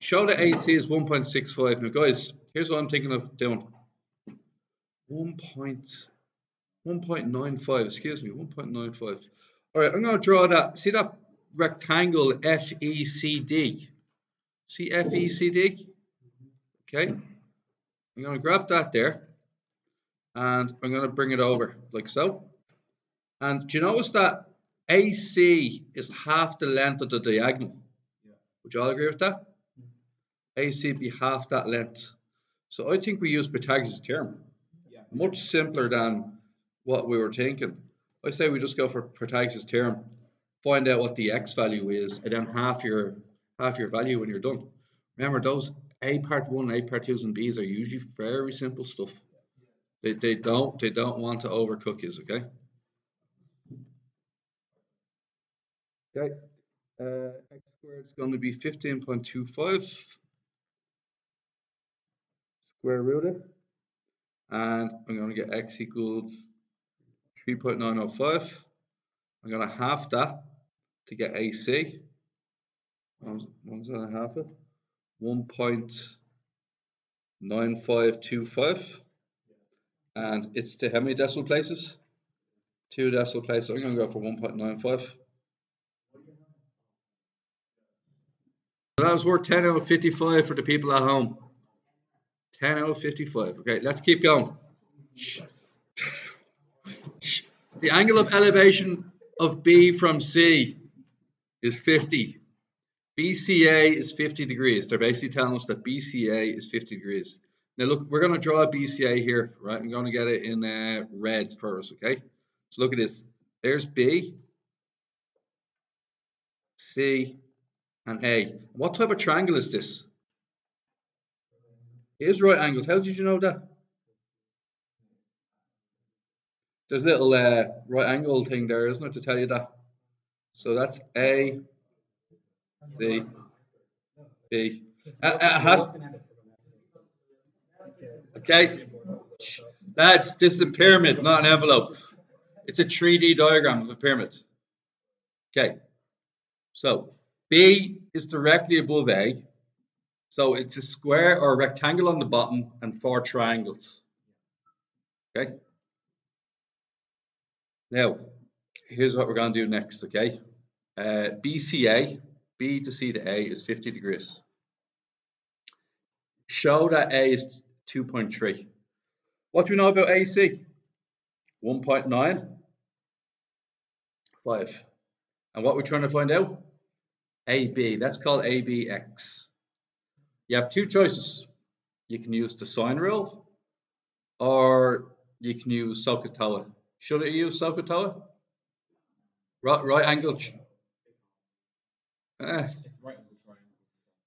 show that AC is 1.65. Now, guys, here's what I'm thinking of doing. 1.95, excuse me, 1.95. All right, I'm going to draw that. See that rectangle FECD? See FECD? Okay. I'm going to grab that there. And I'm going to bring it over like so. And do you notice that AC is half the length of the diagonal? Yeah. Would you all agree with that? AC be half that length. So I think we use Pythagoras' theorem. Yeah. Much simpler than what we were thinking. I say we just go for Pythagoras' theorem, find out what the x value is, and then half your value when you're done. Remember, those A part 1, A part 2s, and B's are usually very simple stuff. They don't want to overcook you, okay? Okay. X squared is going to be 15.25 square root it, and I'm going to get x equals 3.905. I'm going to half that to get AC. One's going to half it. 1.9525, and it's to how many decimal places? 2 decimal places. I'm going to go for 1.95. That was worth 10 out of 55 for the people at home. 10 out of 55. Okay, let's keep going. The angle of elevation of B from C is 50. BCA is 50 degrees. They're basically telling us that BCA is 50 degrees. Now look, we're going to draw a BCA here, right? I'm going to get it in reds first, okay? So look at this. There's B, C, and A. What type of triangle is this? It is right angles. How did you know that? There's a little right angle thing there, isn't it, to tell you that? So that's A, C, B. Okay, lads, this is a pyramid, not an envelope. It's a 3D diagram of a pyramid. Okay, so B is directly above A. So it's a square or a rectangle on the bottom and 4 triangles. Okay. Now, here's what we're going to do next, okay? BCA, B to C to A is 50 degrees. Show that A is 2.3. What do we know about AC? 1.95. And what we're trying to find out? AB. Let's call AB X. You have 2 choices. You can use the sine rule, or you can use SOHCAHTOA. Should I use SOHCAHTOA? Right angle. All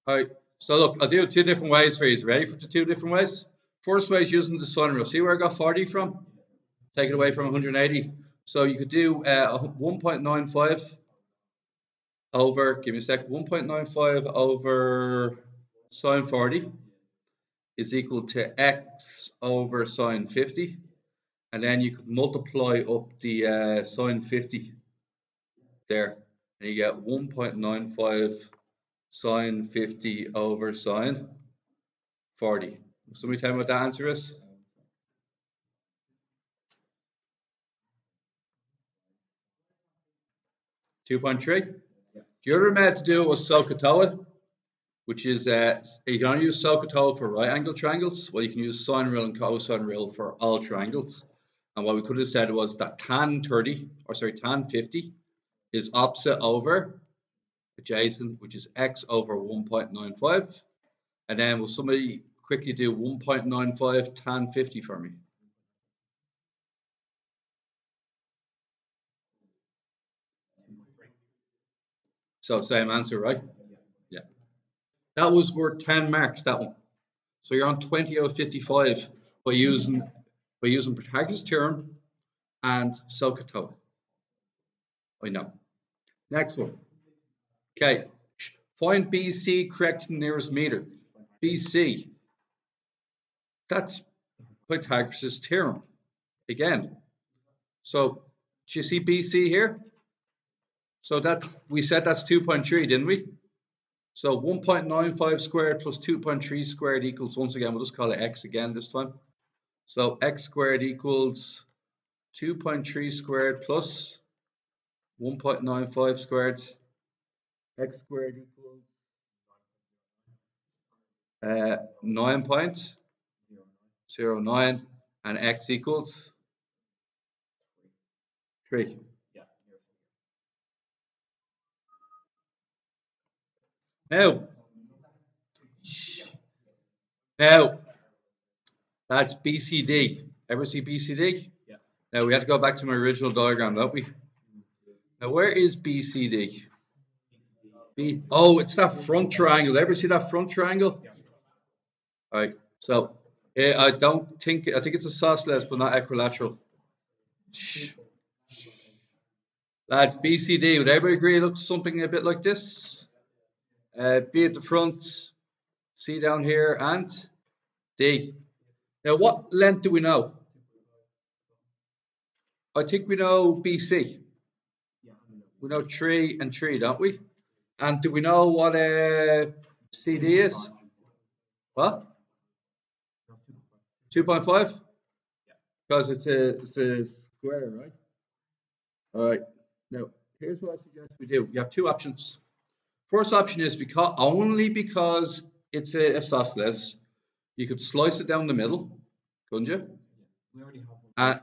right. So look, I'll do it 2 different ways for you. Ready for the 2 different ways? First way is using the sine rule. See where I got 40 from? Take it away from 180. So you could do 1.95 over, give me a sec, 1.95 over sine 40 is equal to x over sine 50. And then you could multiply up the sine 50 there. And you get 1.95 sine 50 over sine 40. Somebody tell me what that answer is? $2.3. The other method to do it was SOHCAHTOA, which is you can only use SOHCAHTOA for right angle triangles. Well, you can use sine rule and cosine rule for all triangles. And what we could have said was that tan 50 is opposite over adjacent, which is x over 1.95. And then will somebody quickly do 1.95 tan 50 for me? So same answer, right? Yeah. That was worth 10 marks, that one. So you're on 20 out of 55 by using Pythagoras' theorem and SOHCAHTOA. I know. Next one. Okay. Find BC correct nearest meter. BC. That's Pythagoras' theorem. Again. So do you see BC here? So we said that's 2.3, didn't we? So 1.95 squared plus 2.3 squared equals, once again, we'll just call it x again this time. So x squared equals 2.3 squared plus 1.95 squared. X squared equals 9.09, and x equals 3. Now, that's BCD. Ever see BCD? Yeah. Now we have to go back to my original diagram, don't we? Now where is BCD? Oh, it's that front triangle. Ever see that front triangle? Yeah. All right. So I think it's isosceles, but not equilateral. Lads, BCD. Would everybody agree it looks something a bit like this? B at the front, C down here, and D. Now, what length do we know? I think we know BC. We know 3 and 3, don't we? And do we know what CD is? What? 2.5? Because it's a square, right? All right. Now, here's what I suggest we do. You have two options. First option is because it's a isosceles, you could slice it down the middle, couldn't you? We already have one.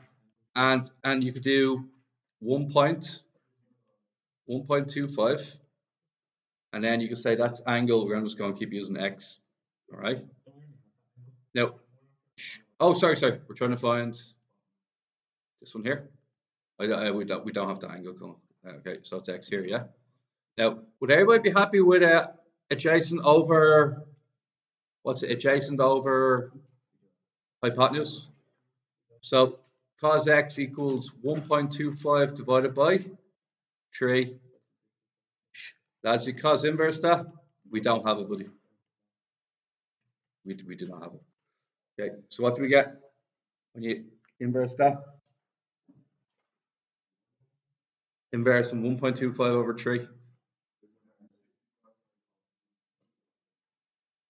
And you could do 1.25, and then you could say that's angle. We're just going to keep using x. All right. Now, oh, sorry. We're trying to find this one here. We don't have the angle. Okay, so it's x here, yeah. Now, would everybody be happy with adjacent over? What's it? Adjacent over hypotenuse. So cos x equals 1.25 divided by 3. That's your cos inverse that. We don't have it, buddy. We do not have it. Okay, so what do we get when you inverse that? Inverse from 1.25 over 3.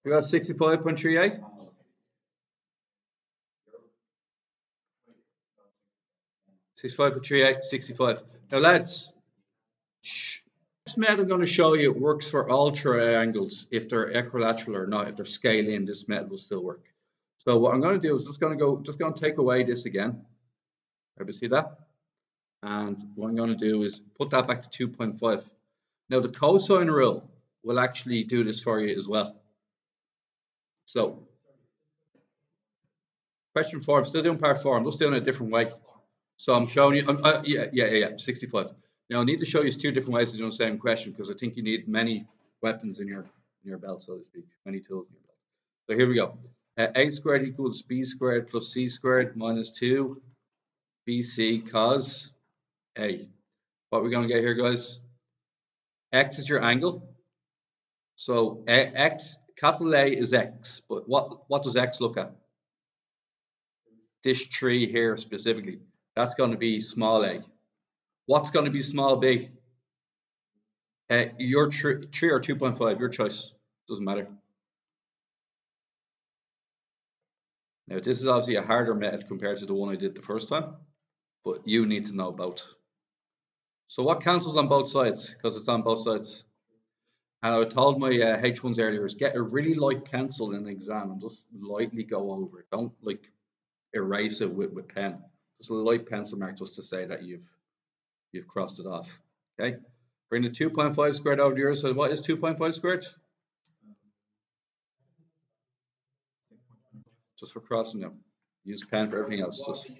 We got 65.38. 65.38, Now, lads, this method I'm going to show you works for all triangles if they're equilateral or not. If they're scale in, this method will still work. So what I'm going to do is just going to take away this again. Everybody see that? And what I'm going to do is put that back to 2.5. Now the cosine rule will actually do this for you as well. So question 4, I'm still doing part 4. I'm just doing it a different way. So I'm showing you, 65. Now I need to show you 2 different ways of doing the same question because I think you need many weapons in your belt, so to speak, many tools in your belt. So here we go. A squared equals b squared plus c squared minus 2 bc cos a. What we're going to get here, guys? X is your angle. So x, capital A is x, but what does x look at? This tree here specifically. That's going to be small a. What's going to be small b? Your 3 or 2.5, your choice. Doesn't matter. Now, this is obviously a harder method compared to the one I did the first time, but you need to know both. So what cancels on both sides? Because it's on both sides. And I told my H1s earlier is get a really light pencil in the exam and just lightly go over it. Don't like erase it with pen. Just a light pencil mark just to say that you've crossed it off. Okay. Bring the 2.5 squared over here. So what is 2.5 squared? Just for crossing them. Use pen for everything else. Just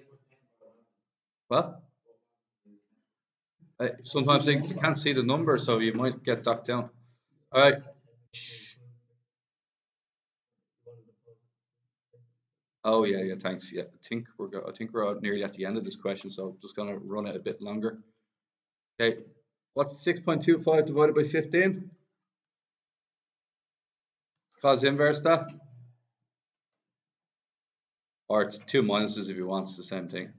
what? Sometimes they can't see the number, so you might get docked down. All right. Oh yeah, thanks. Yeah, I think we're nearly at the end of this question, so I'm just gonna run it a bit longer. Okay, what's 6.25 divided by 15? Cos inverse that? Or it's 2 minuses if you want, it's the same thing.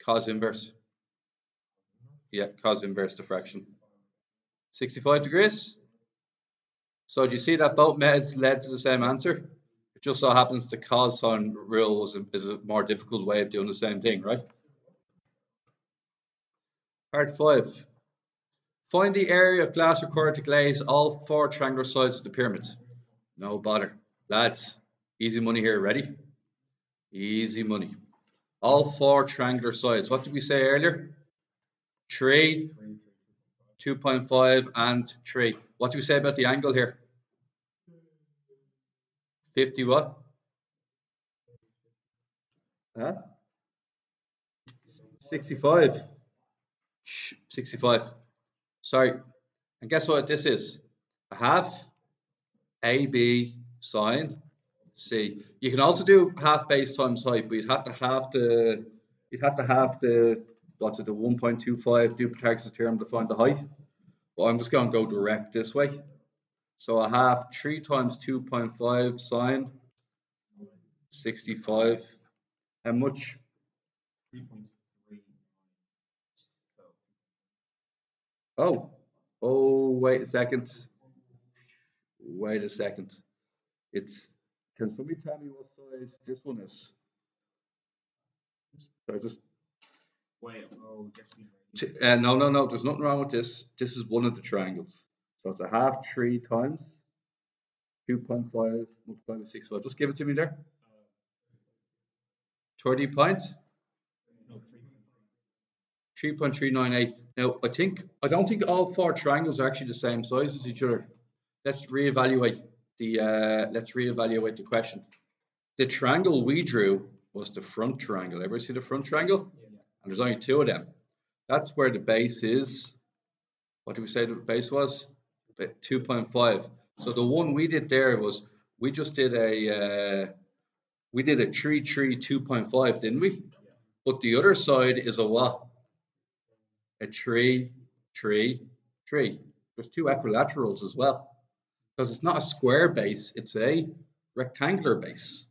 Cos inverse. Yeah, cos inverse the fraction. 65 degrees. So do you see that both methods led to the same answer? It just so happens the cos sine rule is a more difficult way of doing the same thing, right? Part 5. Find the area of glass required to glaze all 4 triangular sides of the pyramid. No bother. Lads, easy money here. Ready? Easy money. All 4 triangular sides. What did we say earlier? 3, 2.5, and 3. What do we say about the angle here? 50 what? Huh? 65. 65. Sorry. And guess what this is? A half AB sine C. You can also do half base times height, but you'd have to have the what's it, the 1.25 do Pythagoras' theorem to find the height. But I'm just going to go direct this way. So I have 3 times 2.5 sine 65. How much? 3.3. Oh, wait a second. Wait a second. Can somebody tell me what size this one is? So just wait. no. There's nothing wrong with this. This is one of the triangles. So it's a half 3 times 2.5 multiplied by 65. Just give it to me there. 30 point. 3.398. Now I don't think all 4 triangles are actually the same size as each other. Let's reevaluate the question. The triangle we drew was the front triangle. Ever see the front triangle? Yeah. And there's only 2 of them. That's where the base is. What did we say the base was? 2.5. So the one we did there was we did a 3, 3, 2.5, didn't we? Yeah. But the other side is a what? A 3, 3, 3. There's 2 equilaterals as well. Because it's not a square base, it's a rectangular base.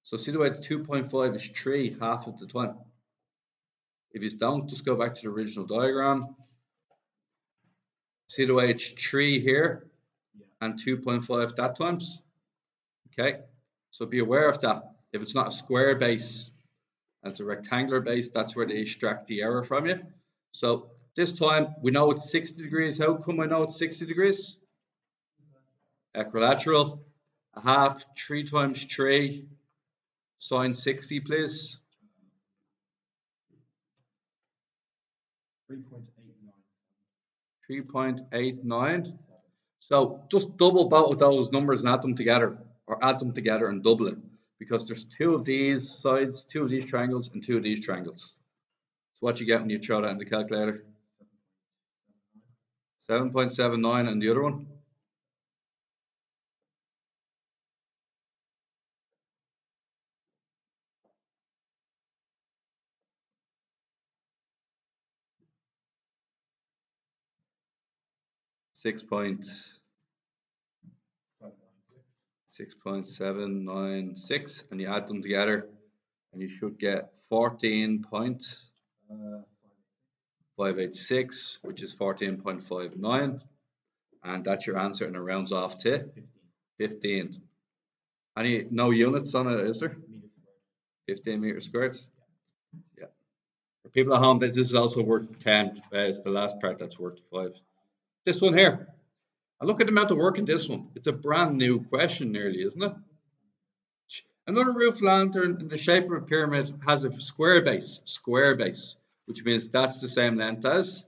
So see the way the 2.5 is 3 half of the time. If you don't, just go back to the original diagram. See the way it's 3 here and 2.5 that times. Okay, so be aware of that. If it's not a square base, and it's a rectangular base, that's where they extract the error from you. So this time we know it's 60 degrees. How come I know it's 60 degrees? Equilateral. A half 3 times 3 sine 60, please. 3.89. So just double both of those numbers and add them together, or add them together and double it, because there's 2 of these sides, 2 of these triangles, and 2 of these triangles. So what you get when you throw that in the calculator? 7.79, and the other one? 6.796, and you add them together, and you should get 14.586, which is 14.59, and that's your answer, and it rounds off to 15. No units on it, is there? 15 meters squared. Yeah. For people at home, this is also worth 10. It's the last part that's worth 5. This one here. And look at the amount of work in this one. It's a brand new question nearly, isn't it? Another roof lantern in the shape of a pyramid has a square base, which means that's the same length as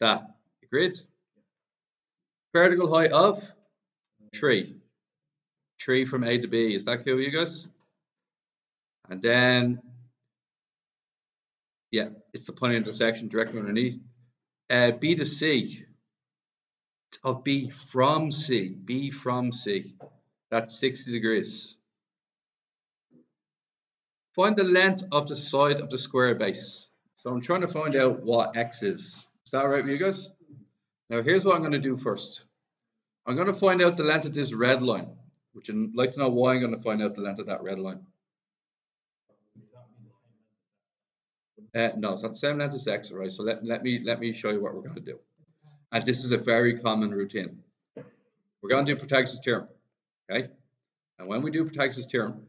that. Agreed? Vertical height of 3. 3 from A to B. Is that cool, you guys? And then, yeah, it's the point intersection directly underneath. B to C. Of B from C. That's 60 degrees. Find the length of the side of the square base. So I'm trying to find out what x is. Is that all right with you guys? Now here's what I'm going to do first. I'm going to find out the length of this red line, which I'd like to know why I'm going to find out the length of that red line. No, it's not the same length as x, right? So let me show you what we're going to do. And this is a very common routine. We're going to do Pythagoras' theorem, okay? And when we do Pythagoras' theorem,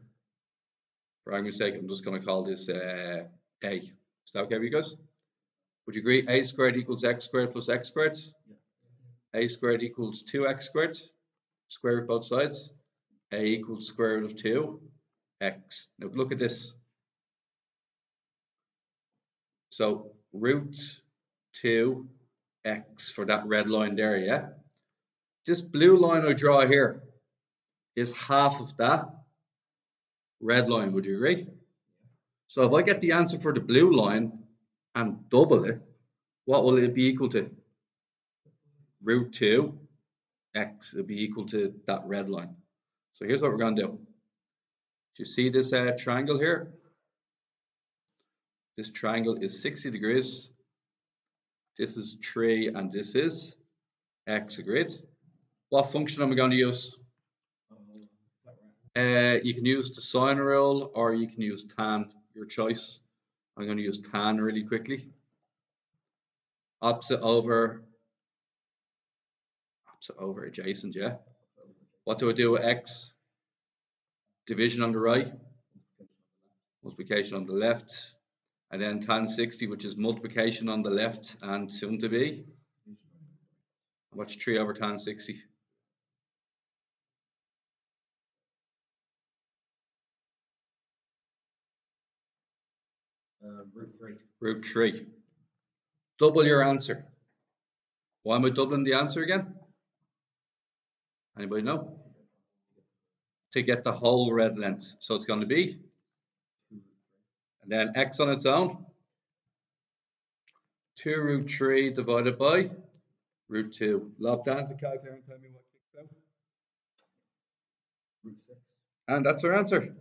for argument's sake, I'm just going to call this A. Is that okay with you guys? Would you agree a squared equals x squared plus x squared? Yeah. A squared equals 2x squared. Square root both sides. A equals square root of 2x. Now look at this. So root 2x for that red line there, yeah? This blue line I draw here is half of that red line, would you agree? So if I get the answer for the blue line and double it, what will it be equal to? Root 2x will be equal to that red line. So here's what we're going to do. Do you see this triangle here? This triangle is 60 degrees. This is 3 and this is x, agreed? What function am I going to use? You can use the sine rule or you can use tan, your choice. I'm going to use tan really quickly. Opposite over adjacent, yeah. What do I do with x? Division on the right, multiplication on the left, and then tan 60, which is multiplication on the left and soon to be. What's 3 over tan 60? Root 3. Root 3. Double your answer. Why am I doubling the answer again? Anybody know? To get the whole red length. So it's going to be, and then x on its own, 2 root 3 divided by root 2. Lob down the calculator and tell me what kicks out. Root 6. And that's our answer.